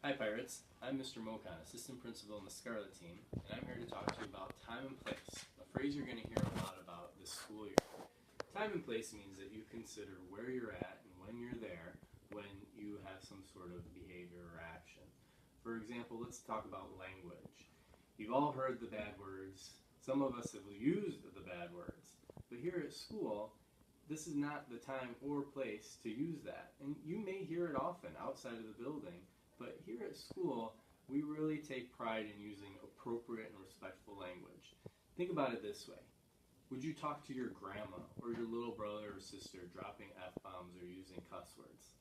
Hi Pirates, I'm Mr. Mokan, Assistant Principal in the Scarlet Team, and I'm here to talk to you about time and place, a phrase you're going to hear a lot about this school year. Time and place means that you consider where you're at and when you're there when you have some sort of behavior or action. For example, let's talk about language. You've all heard the bad words. Some of us have used the bad words. But here at school, this is not the time or place to use that. And you may hear it often outside of the building, but here at school, we really take pride in using appropriate and respectful language. Think about it this way. Would you talk to your grandma or your little brother or sister dropping F-bombs or using cuss words?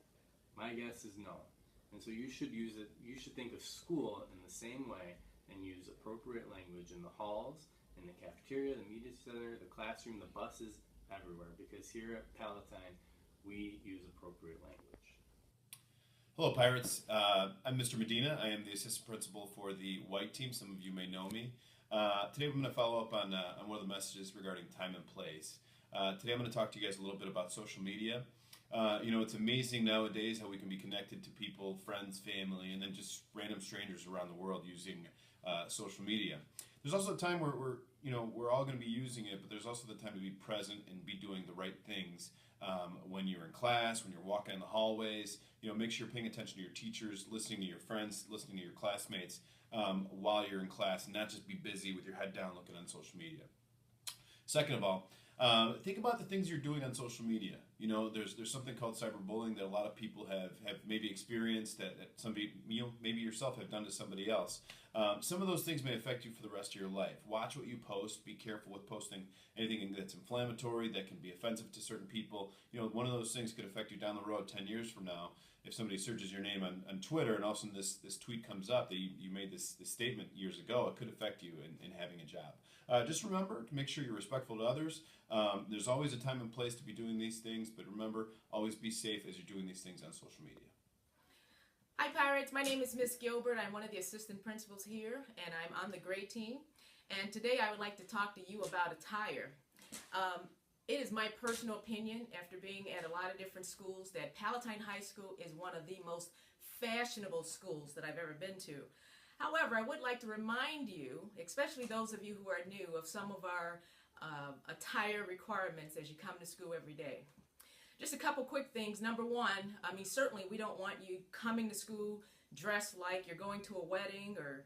My guess is no. And so you should think of school in the same way and use appropriate language in the halls, in the cafeteria, the media center, the classroom, the buses, everywhere, because here at Palatine, we use appropriate language. Hello, Pirates. I'm Mr. Medina. I am the assistant principal for the white team. Some of you may know me. Today I'm going to follow up on one of the messages regarding time and place. Today I'm going to talk to you guys a little bit about social media. It's amazing nowadays how we can be connected to people, friends, family, and then just random strangers around the world using social media. There's also a time where we're all going to be using it, but there's also the time to be present and be doing the right things when you're in class, when you're walking in the hallways. Make sure you're paying attention to your teachers, listening to your friends, listening to your classmates while you're in class, and not just be busy with your head down looking on social media. Second of all, think about the things you're doing on social media. There's something called cyberbullying that a lot of people have maybe experienced, that somebody, maybe yourself have done to somebody else. Some of those things may affect you for the rest of your life. Watch what you post. Be careful with posting anything that's inflammatory, that can be offensive to certain people. One of those things could affect you down the road 10 years from now. If somebody searches your name on Twitter and all of a sudden this tweet comes up that you made this statement years ago, it could affect you in having a job. Just remember to make sure you're respectful to others. There's always a time and place to be doing these things, but remember, always be safe as you're doing these things on social media. Hi Pirates, my name is Miss Gilbert. I'm one of the assistant principals here, and I'm on the gray team. And today I would like to talk to you about attire. It is my personal opinion, after being at a lot of different schools, that Palatine High School is one of the most fashionable schools that I've ever been to. However, I would like to remind you, especially those of you who are new, of some of our attire requirements as you come to school every day. Just a couple quick things. Number one, certainly we don't want you coming to school dressed like you're going to a wedding or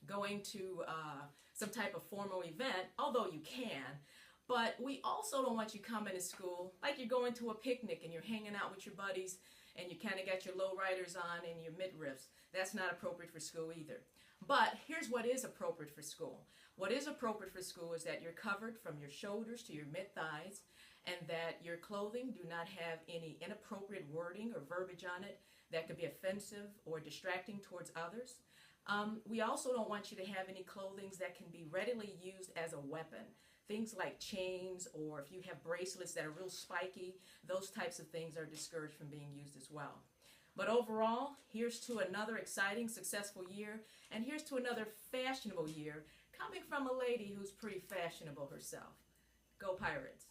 going to some type of formal event, although you can. But we also don't want you coming to school like you're going to a picnic and you're hanging out with your buddies and you kind of got your lowriders on and your midriffs. That's not appropriate for school either. But here's what is appropriate for school. What is appropriate for school is that you're covered from your shoulders to your mid-thighs, and that your clothing do not have any inappropriate wording or verbiage on it that could be offensive or distracting towards others. We also don't want you to have any clothing that can be readily used as a weapon. Things like chains, or if you have bracelets that are real spiky, those types of things are discouraged from being used as well. But overall, here's to another exciting, successful year, and here's to another fashionable year, coming from a lady who's pretty fashionable herself. Go Pirates!